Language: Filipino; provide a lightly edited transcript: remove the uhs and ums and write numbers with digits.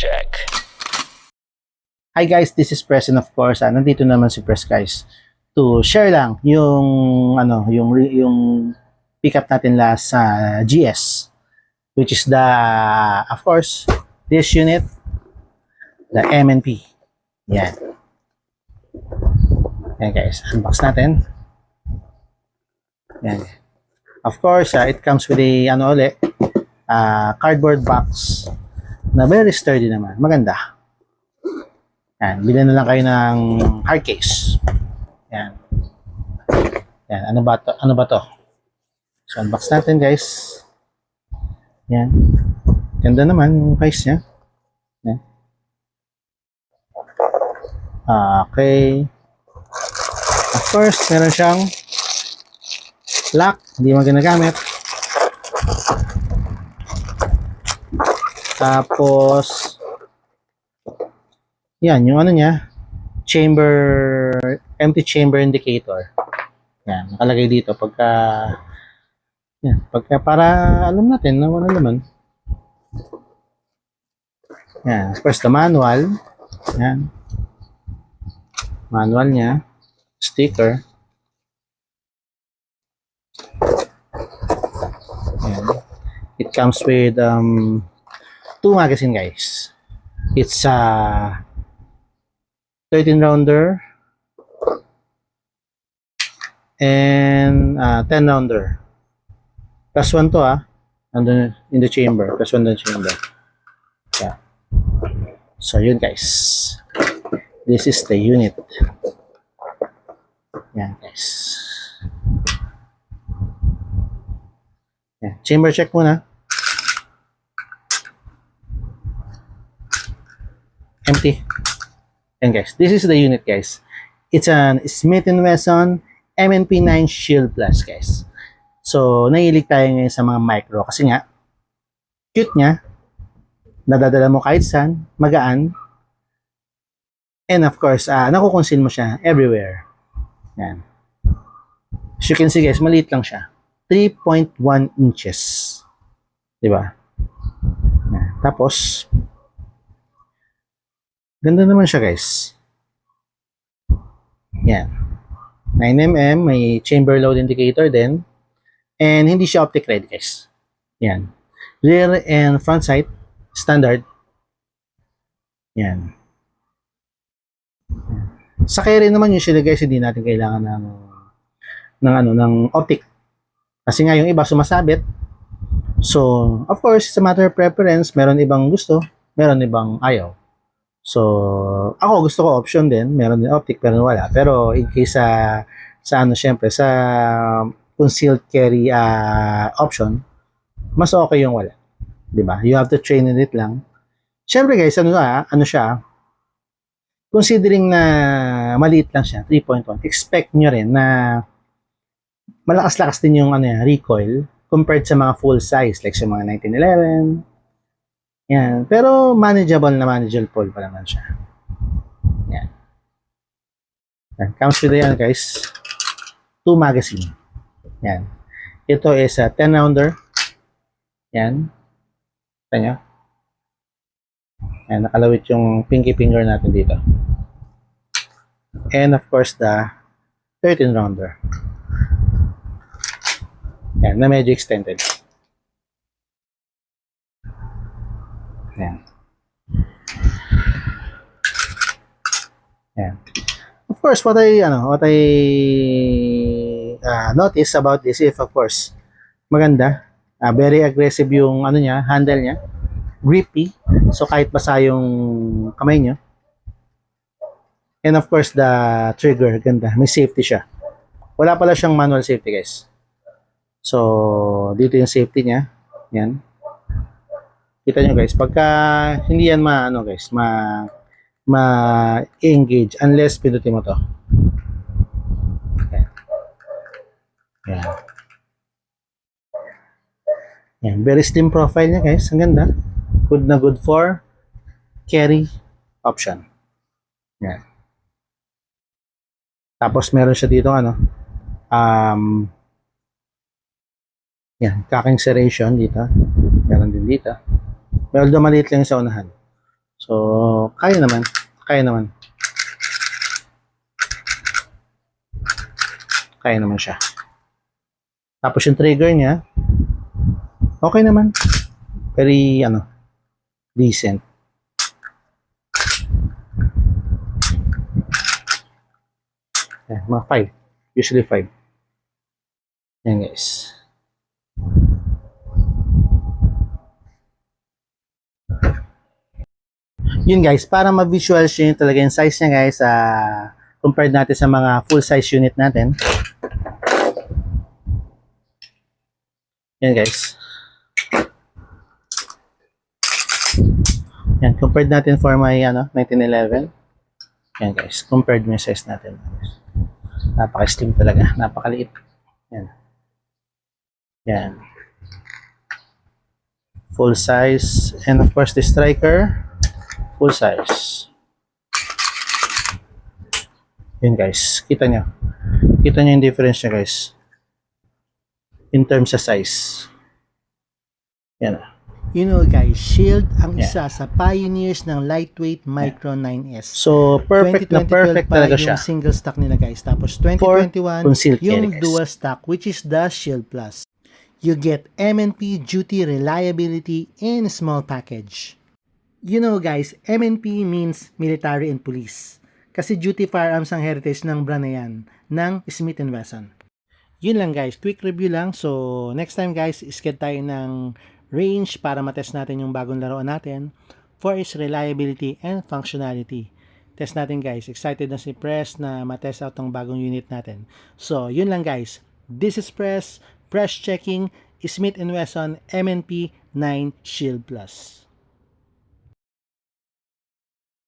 check. Hi guys, this is Press and of course, nandito naman si Press guys to share lang yung yung pick up natin last sa GS, which is the of course this unit, the MNP. Yan. Yan guys, unbox natin. Yan. Of course, it comes with a cardboard box na very sturdy naman. Maganda. Yan, bilhin na lang kayo ng hard case. Yan. Yan, ano ba to? Ano ba to? So, unbox natin, guys. Yan. Ganda naman yung case niya. Yan. Okay. Of course, meron siyang lock, hindi mo ginagamit. Tapos yan, yung niya, empty chamber indicator. Yan, nakalagay dito pagka para alam natin na wala naman. Yan, first the manual. Yan. Manual niya, sticker. Yan. It comes with 2 magazine guys. It's 13 rounder and 10 rounder. Plus 1 to andun in the chamber. Plus 1 in the chamber. Yeah. So yun guys. This is the unit. Yan guys. Yeah. Chamber check muna. Empty. And guys, this is the unit guys. It's an Smith & Wesson MNP9 Shield Plus guys. So, nahilig tayo ngayon sa mga micro kasi nga, cute niya, nadadala mo kahit saan, magaan, and of course, nakukonceal mo siya everywhere. Yan. As you can see guys, maliit lang siya. 3.1 inches. Diba? Yan. Tapos, ganda naman siya guys. Yan. 9mm, may chamber load indicator din. And hindi siya optic ready guys. Yan. Rear and front sight, standard. Yan. Sa carry naman usually guys, hindi natin kailangan ng optic. Kasi nga yung iba sumasabit. So, of course, it's a matter of preference. Meron ibang gusto, meron ibang ayaw. So, ako gusto ko option din, meron din optic pero wala. Pero in case syempre sa concealed carry option, mas okay yung wala. 'Di ba? You have to train in it lang. Syempre guys, ano siya? Considering na maliit lang siya, 3.1, expect nyo rin na malakas-lakas din yung recoil compared sa mga full size like sa mga 1911. Yan. Pero manageable pa naman siya. Yan. Yan. Comes with yan guys. 2 magazine. Yan. Ito is a 10 rounder. Yan. Kita nyo? Yan. Nakalawit yung pinky finger natin dito. And of course the 13 rounder. Yan. Na medyo extended. Yan. Yan. Of course, what I notice about this, if of course maganda, very aggressive yung handle niya, grippy. So kahit basa yung kamay niyo. And of course the trigger, ganda, may safety siya. Wala pala siyang manual safety guys. So dito yung safety niya. Yan. Kita nyo guys, pagka hindi yan ma-engage unless pindutin mo to. Okay. Yan. Yan. Very slim profile niya guys. Ang ganda. Good na good for carry option. Yan. Tapos meron siya dito yan, cocking serration dito. Meron din dito. Although maliit lang sa unahan. So, kaya naman. Kaya naman. Kaya naman siya. Tapos yung trigger niya, okay naman. Very, decent. Mga 5. Usually 5. Yan guys. Yun guys, para ma-visual nyo talaga yung size niya guys, compared natin sa mga full size unit natin. Yan guys. Yan, compared natin for my 1911. Yan guys, compared mo yung size natin. Napaka-slim talaga, napakaliit. Yan. Yan. Full size, and of course the striker, full size. Yan guys, kita nyo yung difference niya guys in terms sa size. Yan. You know guys, Shield ang isa sa pioneers ng lightweight Micro 9S. So perfect na 2012 perfect pa talaga yung siya single stock nila guys. Tapos 2021 concealed carry, yung guys. dual stock, which is the Shield Plus. You get MNP duty reliability in a small package. You know guys, MNP means military and police. Kasi duty firearms ang heritage ng brand na yan, ng Smith & Wesson. Yun lang guys, quick review lang. So next time guys, isked tayo ng range para matest natin yung bagong laruan natin for its reliability and functionality. Test natin guys, excited na si Press na matest out ang bagong unit natin. So yun lang guys, this is Press checking Smith & Wesson MNP 9 Shield Plus.